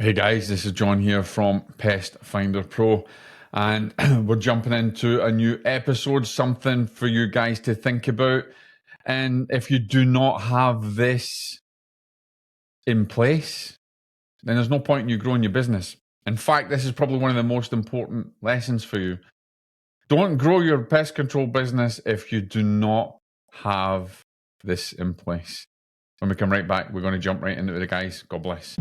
Hey guys, this is John here from Pest Finder Pro, and we're jumping into a new episode, something for you guys to think about. And if you do not have this in place, then there's no point in you growing your business. In fact, this is probably one of the most important lessons for you. Don't grow your pest control business if you do not have this in place. When we come right back, we're going to jump right into it, guys. God bless.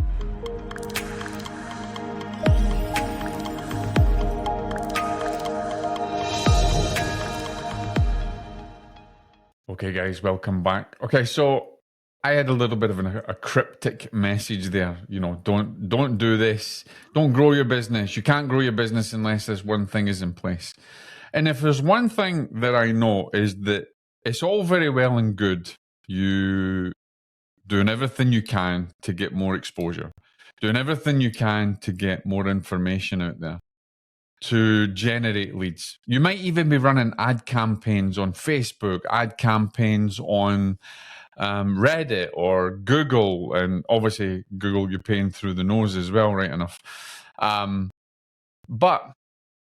Okay, guys, welcome back. Okay, so I had a little bit of a cryptic message there. You know, don't do this. Don't grow your business. You can't grow your business unless this one thing is in place. And if there's one thing that I know is that it's all very well and good you doing everything you can to get more exposure, doing everything you can to get more information out there, to generate leads. You might even be running ad campaigns on Facebook, ad campaigns on Reddit or Google, and obviously Google you're paying through the nose as well, right enough. But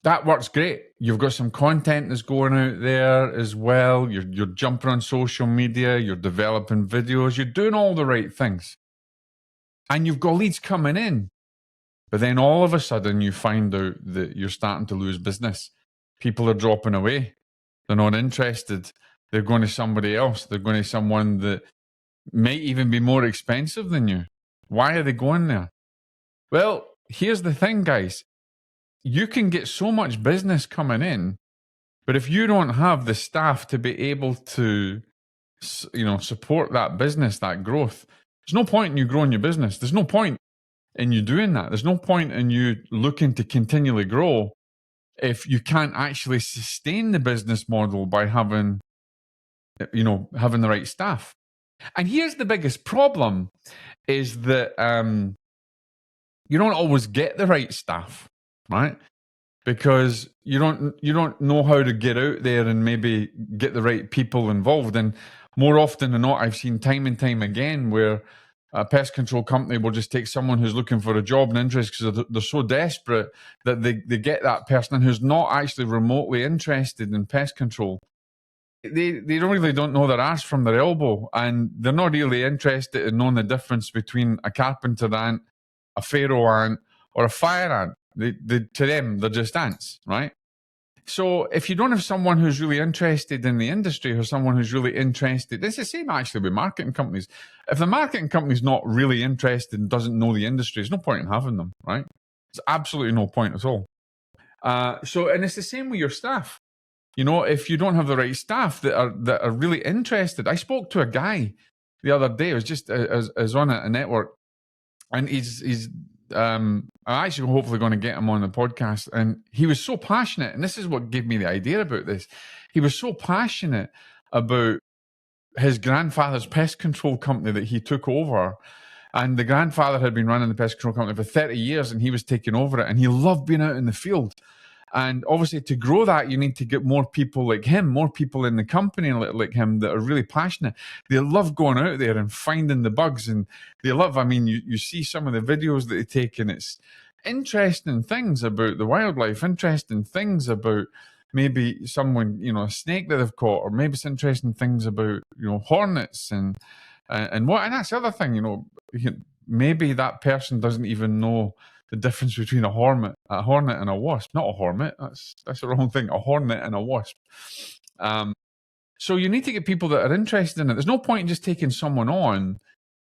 that works great. You've got some content that's going out there as well. You're jumping on social media, you're developing videos, you're doing all the right things. And you've got leads coming in. But then all of a sudden you find out that you're starting to lose business. People are dropping away. They're not interested. They're going to somebody else. They're going to someone that might even be more expensive than you. Why are they going there? Well, here's the thing, guys. You can get so much business coming in, but if you don't have the staff to be able to, support that business, that growth, there's no point in you growing your business. There's no point in you doing that. There's no point in you looking to continually grow if you can't actually sustain the business model by having the right staff. And here's the biggest problem is that you don't always get the right staff, right? Because you don't know how to get out there and maybe get the right people involved. And more often than not, I've seen time and time again where a pest control company will just take someone who's looking for a job and interest because they're so desperate that they get that person who's not actually remotely interested in pest control. They really don't know their arse from their elbow, and they're not really interested in knowing the difference between a carpenter ant, a pharaoh ant, or a fire ant. To them, they're just ants, right? So if you don't have someone who's really interested in the industry or someone who's really interested, it's the same actually with marketing companies. If the marketing company's not really interested and doesn't know the industry, there's no point in having them, right? There's absolutely no point at all. And it's the same with your staff. You know, if you don't have the right staff that are really interested. I spoke to a guy the other day. I was just as on a network, and he's I'm actually hopefully going to get him on the podcast. And he was so passionate, and this is what gave me the idea about this. He was so passionate about his grandfather's pest control company that he took over. And the grandfather had been running the pest control company for 30 years, and he was taking over it. And he loved being out in the field. And obviously, to grow that, you need to get more people like him, more people in the company like him that are really passionate. They love going out there and finding the bugs. And they love, you see some of the videos that they take, and it's interesting things about the wildlife, interesting things about maybe someone, a snake that they've caught, or maybe it's interesting things about, hornets and that's the other thing, maybe that person doesn't even know the difference between a hornet and a wasp. Not a hornet. That's the wrong thing. A hornet and a wasp. So you need to get people that are interested in it. There's no point in just taking someone on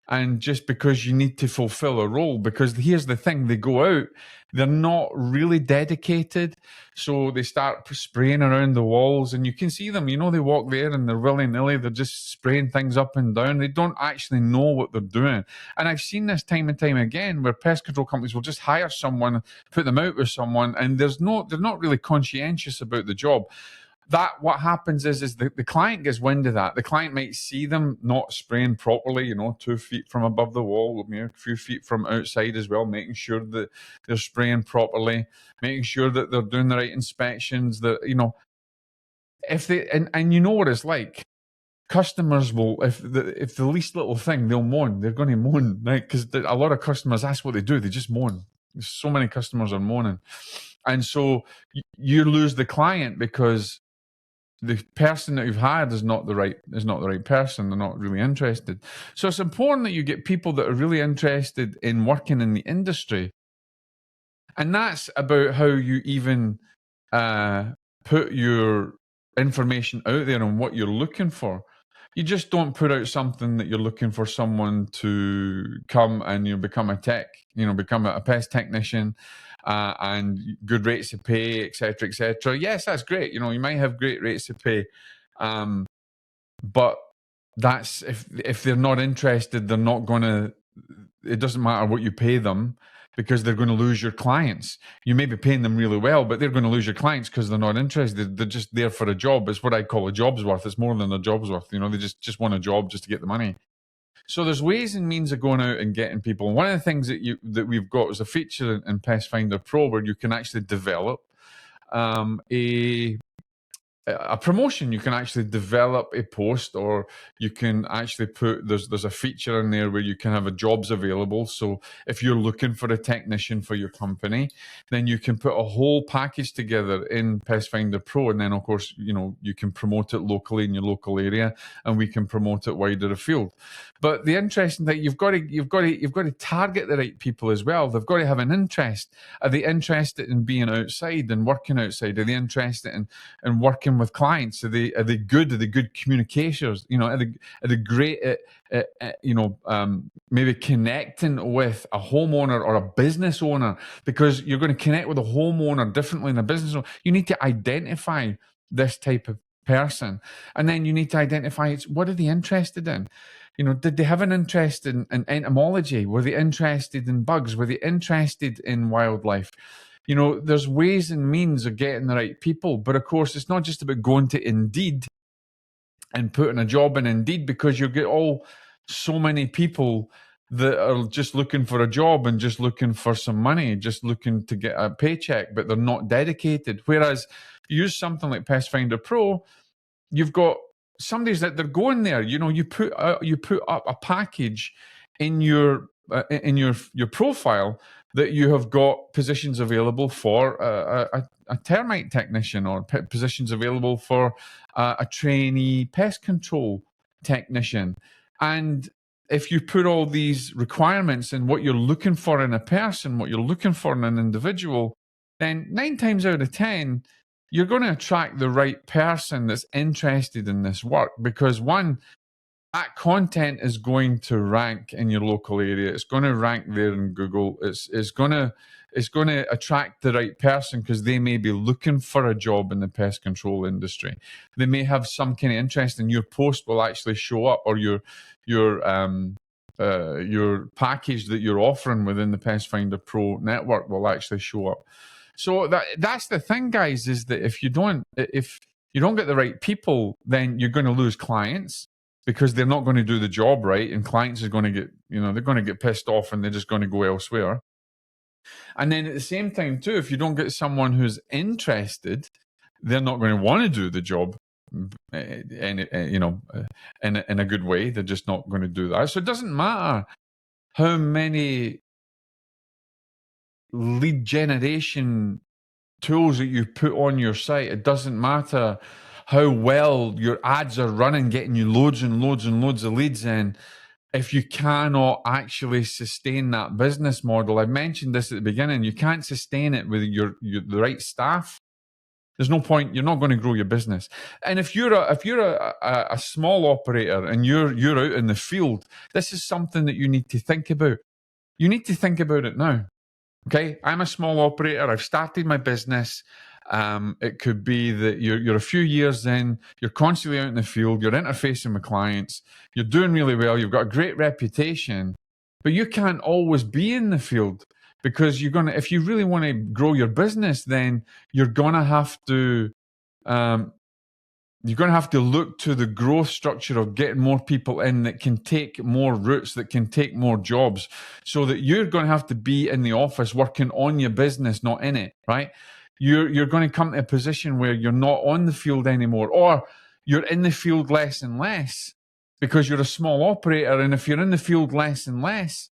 and just because you need to fulfill a role, because here's the thing, they go out, they're not really dedicated, so they start spraying around the walls, and you can see them, they walk there and they're willy-nilly, they're just spraying things up and down. They don't actually know what they're doing. And I've seen this time and time again where pest control companies will just hire someone, put them out with someone, and they're not really conscientious about the job. That what happens is the client gets wind of that. The client might see them not spraying properly, 2 feet from above the wall, a few feet from outside as well, making sure that they're spraying properly, making sure that they're doing the right inspections. That if they and you know what it's like. customers will, if the least little thing, they'll moan. They're going to moan, right? Because a lot of customers, that's what they do. They just moan. So many customers are moaning. And so you lose the client because the person that you've had is not the right person. They're not really interested. So it's important that you get people that are really interested in working in the industry. And that's about how you even put your information out there on what you're looking for. You just don't put out something that you're looking for someone to come and become a tech, become a pest technician, and good rates of pay, etc., etc. Yes, that's great. You might have great rates of pay, but that's if they're not interested, they're not going to. It doesn't matter what you pay them, because they're going to lose your clients. You may be paying them really well, but they're going to lose your clients because they're not interested. They're just there for a job. It's what I call a job's worth. It's more than a job's worth. They just want a job just to get the money. So there's ways and means of going out and getting people. And one of the things that we've got is a feature in Pest Finder Pro where you can actually develop a promotion. You can actually develop a post, or you can actually put, there's a feature in there where you can have jobs available. So if you're looking for a technician for your company, then you can put a whole package together in Pest Finder Pro. And then of course, you can promote it locally in your local area, and we can promote it wider afield. But the interesting thing, you've got to target the right people as well. They've got to have an interest. Are they interested in being outside and working outside? Are they interested in working with clients? Are they good? Are they good communicators? Are they great at maybe connecting with a homeowner or a business owner? Because you're going to connect with a homeowner differently than a business owner. You need to identify this type of person, and then you need to identify what are they interested in. Did they have an interest in entomology? Were they interested in bugs? Were they interested in wildlife? There's ways and means of getting the right people. But of course, it's not just about going to Indeed and putting a job in Indeed, because you get so many people that are just looking for a job and just looking for some money, just looking to get a paycheck, but they're not dedicated. Whereas you use something like Pest Finder Pro, you've got somebody's that they're going there. You put up a package in your profile that you have got positions available for a termite technician, or positions available for a trainee pest control technician. And if you put all these requirements and what you're looking for in a person, what you're looking for in an individual, then 9 times out of 10, you're going to attract the right person that's interested in this work. Because one, that content is going to rank in your local area. It's going to rank there in Google. It's going to attract the right person, because they may be looking for a job in the pest control industry. They may have some kind of interest, and your post will actually show up, or your package that you're offering within the Pest Finder Pro network will actually show up. So that's the thing, guys, is that if you don't get the right people, then you're going to lose clients, because they're not going to do the job right, and clients are going to get, they're going to get pissed off, and they're just going to go elsewhere. And then at the same time too, if you don't get someone who's interested, they're not going to want to do the job in a good way. They're just not going to do that. So it doesn't matter how many lead generation tools that you put on your site. It doesn't matter how well your ads are running, getting you loads and loads and loads of leads in, if you cannot actually sustain that business model. I mentioned this at the beginning. You can't sustain it with the right staff. There's no point. You're not going to grow your business. And if you're a small operator and you're out in the field, this is something that you need to think about. You need to think about it now. Okay, I'm a small operator. I've started my business. It could be that you're a few years in, you're constantly out in the field, you're interfacing with clients, you're doing really well, you've got a great reputation, but you can't always be in the field, because if you really want to grow your business, then you're going to have to look to the growth structure of getting more people in that can take more routes, that can take more jobs, so that you're going to have to be in the office working on your business, not in it, right? You're going to come to a position where you're not on the field anymore, or you're in the field less and less because you're a small operator. And if you're in the field less and less,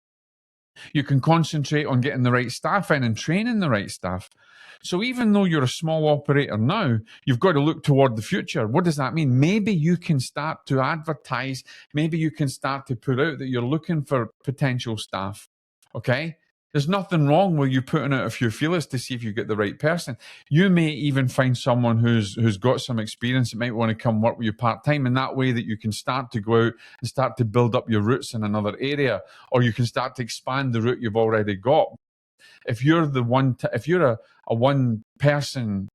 you can concentrate on getting the right staff in and training the right staff. So even though you're a small operator now, you've got to look toward the future. What does that mean? Maybe you can start to advertise. Maybe you can start to put out that you're looking for potential staff. Okay? There's nothing wrong with you putting out a few feelers to see if you get the right person. You may even find someone who's got some experience that might want to come work with you part-time, in that way that you can start to go out and start to build up your roots in another area, or you can start to expand the route you've already got. If you're if you're a one-person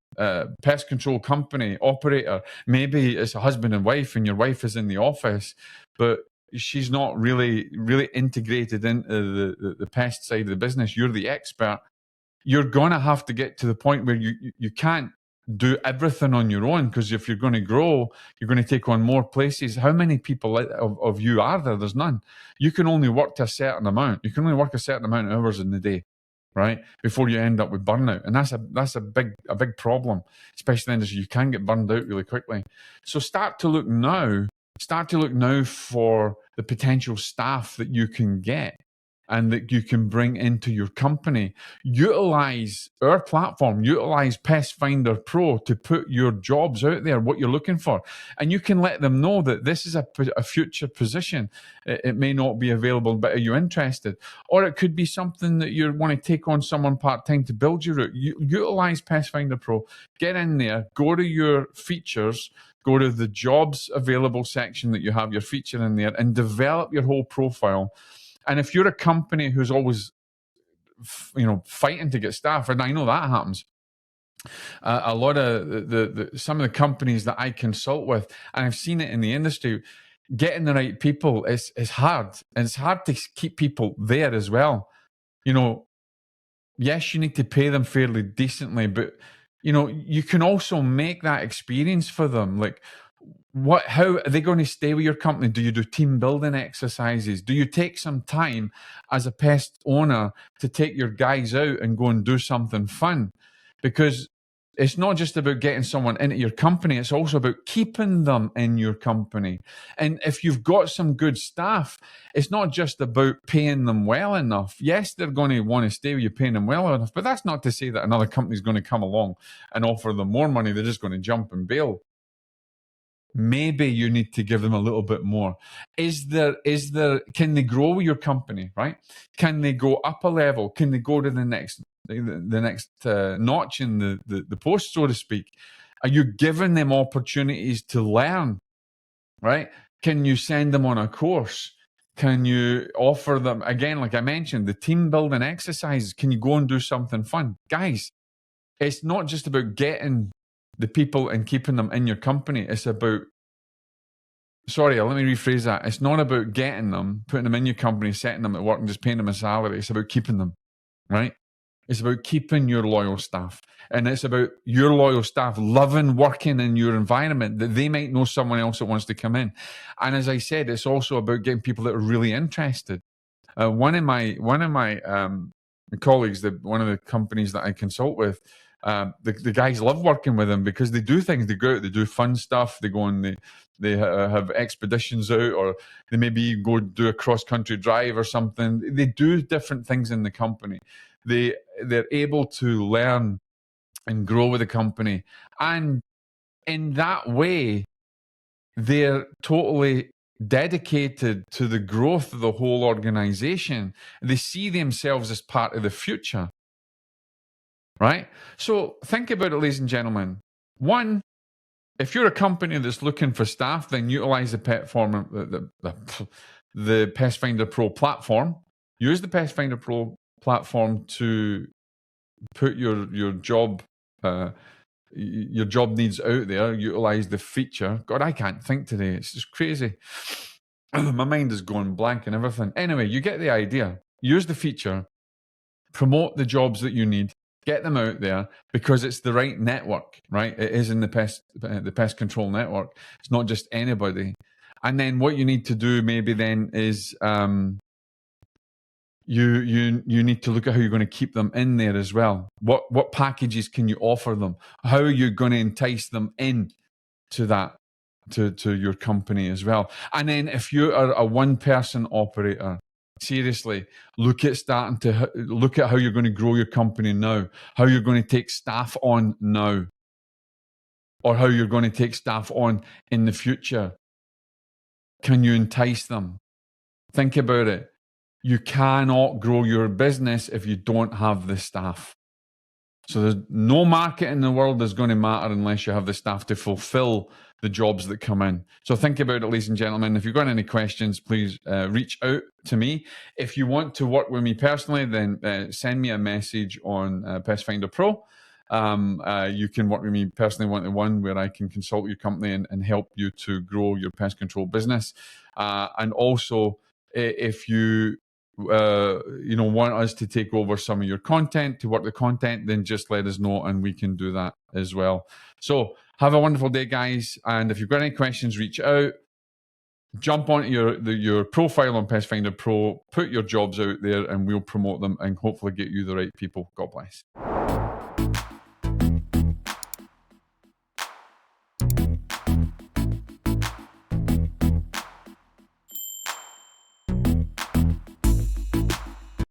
pest control company operator, maybe it's a husband and wife, and your wife is in the office, but she's not really integrated into the pest side of the business. You're the expert. You're going to have to get to the point where you can't do everything on your own, because if you're going to grow, you're going to take on more places. How many people of you are there? There's none. You can only work to a certain amount. You can only work a certain amount of hours in the day, right? Before you end up with burnout. And that's a big problem, especially in this. You can get burned out really quickly. So start to look now for the potential staff that you can get and that you can bring into your company. Utilize our platform, utilize Pest Finder Pro to put your jobs out there, what you're looking for. And you can let them know that this is a future position. It may not be available, but are you interested? Or it could be something that you want to take on someone part-time to build your route. Utilize Pest Finder Pro. Get in there, go to your features, go to the jobs available section that you have your feature in there, and develop your whole profile. And if you're a company who's always, fighting to get staff, and I know that happens, a lot of some of the companies that I consult with, and I've seen it in the industry, getting the right people is hard, and it's hard to keep people there as well. Yes, you need to pay them fairly decently, but you can also make that experience for them. Like, how are they going to stay with your company? Do you do team building exercises? Do you take some time as a pest owner to take your guys out and go and do something fun? Because it's not just about getting someone into your company, it's also about keeping them in your company. And if you've got some good staff, it's not just about paying them well enough. Yes, they're going to want to stay with you paying them well enough, but that's not to say that another company is going to come along and offer them more money. They're just going to jump and bail. Maybe you need to give them a little bit more. Can they grow your company, right? Can they go up a level? Can they go to the next notch in the post, so to speak? Are you giving them opportunities to learn, right? Can you send them on a course? Can you offer them, again, like I mentioned, the team building exercises? Can you go and do something fun? Guys, it's not just about getting the people and keeping them in your company. It's about, let me rephrase that. It's not about getting them, putting them in your company, setting them at work and just paying them a salary. It's about keeping them, right? It's about keeping your loyal staff. And it's about your loyal staff loving working in your environment, that they might know someone else that wants to come in. And as I said, it's also about getting people that are really interested. One of my colleagues, one of the companies that I consult with, the guys love working with them because they do things. They go out, they do fun stuff. They go and they have expeditions out, or they maybe go do a cross-country drive or something. They do different things in the company. They're able to learn and grow with the company. And in that way, they're totally dedicated to the growth of the whole organization. They see themselves as part of the future. Right? So think about it, ladies and gentlemen. One, if you're a company that's looking for staff, then utilize the Pest Finder Pro platform. Use the Pest Finder Pro platform to put your job needs out there. Utilize the feature. God, I can't think today. It's just crazy. My mind is going blank and everything. Anyway, you get the idea. Use the feature. Promote the jobs that you need. Get them out there, because it's the right network, right? It is in the pest control network. It's not just anybody. And then what you need to do maybe then is you need to look at how you're going to keep them in there as well. What packages can you offer them? How are you going to entice them in to that? to your company as well. And then if you are a one-person operator, seriously, look at how you're going to grow your company now, how you're going to take staff on now, or how you're going to take staff on in the future. Can you entice them? Think about it. You cannot grow your business if you don't have the staff. So there's no market in the world that's going to matter unless you have the staff to fulfill the jobs that come in. So think about it, ladies and gentlemen. If you've got any questions, please reach out to me. If you want to work with me personally, then send me a message on PestFinder Pro. You can work with me personally one-to-one, where I can consult your company and help you to grow your pest control business. And also, if you want us to take over some of your content, to work the content, then just let us know and we can do that as well. So have a wonderful day, guys. And if you've got any questions, reach out. Jump onto your profile on PestFinder Pro, put your jobs out there, and we'll promote them and hopefully get you the right people. God bless.